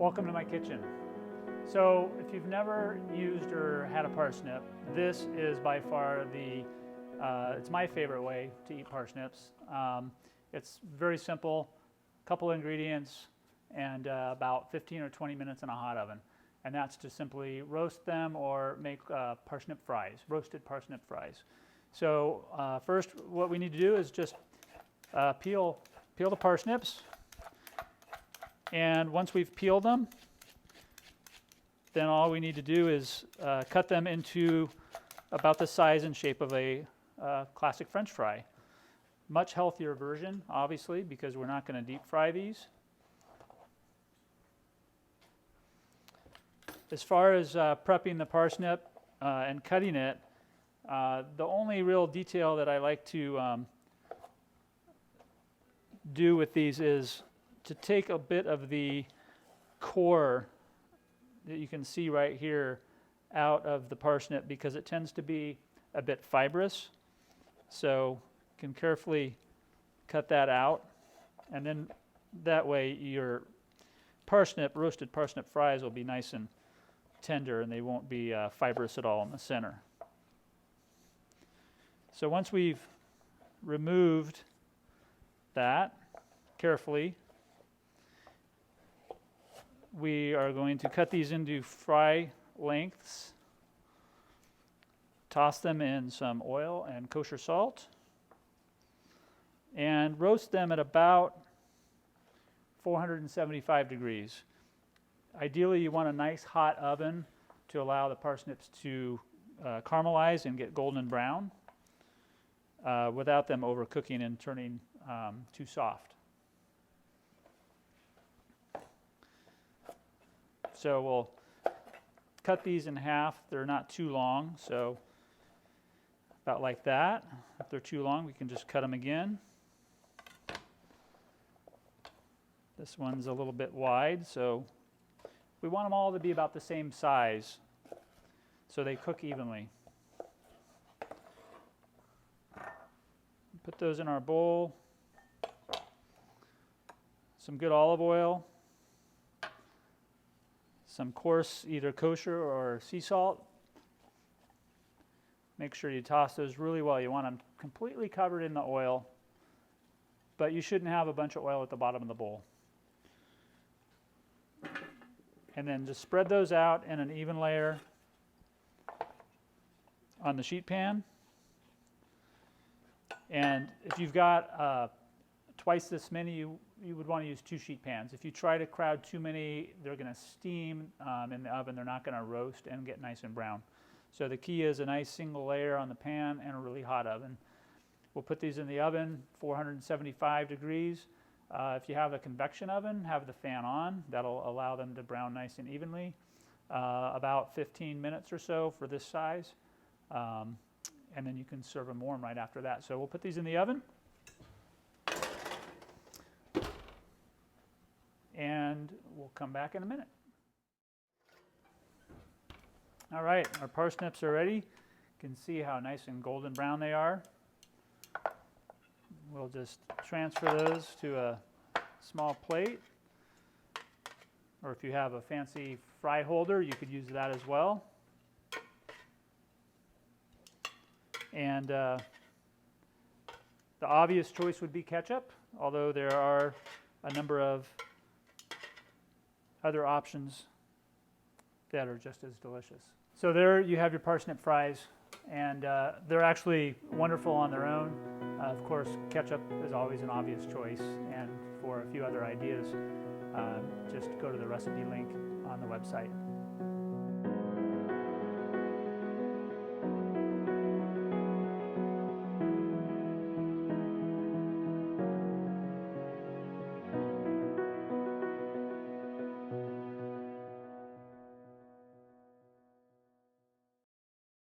Welcome to my kitchen. So if you've never used or had a parsnip, this is by far it's my favorite way to eat parsnips. It's very simple, a couple ingredients, and about 15 or 20 minutes in a hot oven. And that's to simply roast them or make parsnip fries, roasted parsnip fries. So first what we need to do is just peel the parsnips. And once we've peeled them, then all we need to do is cut them into about the size and shape of a classic French fry. Much healthier version, obviously, because we're not going to deep fry these. As far as prepping the parsnip and cutting it, the only real detail that I like to do with these is to take a bit of the core that you can see right here out of the parsnip, because it tends to be a bit fibrous. So you can carefully cut that out, and then that way your roasted parsnip fries will be nice and tender, and they won't be fibrous at all in the center. So once we've removed that carefully, we are going to cut these into fry lengths, toss them in some oil and kosher salt, and roast them at about 475 degrees. Ideally, you want a nice hot oven to allow the parsnips to caramelize and get golden brown without them overcooking and turning too soft. So we'll cut these in half. They're not too long, so about like that. If they're too long, we can just cut them again. This one's a little bit wide, so we want them all to be about the same size so they cook evenly. Put those in our bowl. Some good olive oil. Some coarse either kosher or sea salt. Make sure you toss those really well. You want them completely covered in the oil, but you shouldn't have a bunch of oil at the bottom of the bowl. And then just spread those out in an even layer on the sheet pan. And if you've got twice this many, you would want to use 2 sheet pans. If you try to crowd too many, they're going to steam in the oven. They're not going to roast and get nice and brown. So the key is a nice single layer on the pan and a really hot oven. We'll put these in the oven, 475 degrees. If you have a convection oven, have the fan on. That'll allow them to brown nice and evenly. About 15 minutes or so for this size. And then you can serve them warm right after that. So we'll put these in the oven. And we'll come back in a minute. All right, our parsnips are ready. You can see how nice and golden brown they are. We'll just transfer those to a small plate. Or if you have a fancy fry holder, you could use that as well. And the obvious choice would be ketchup, although there are a number of other options that are just as delicious. So there you have your parsnip fries, and they're actually wonderful on their own. Of course, ketchup is always an obvious choice, and for a few other ideas, just go to the recipe link on the website.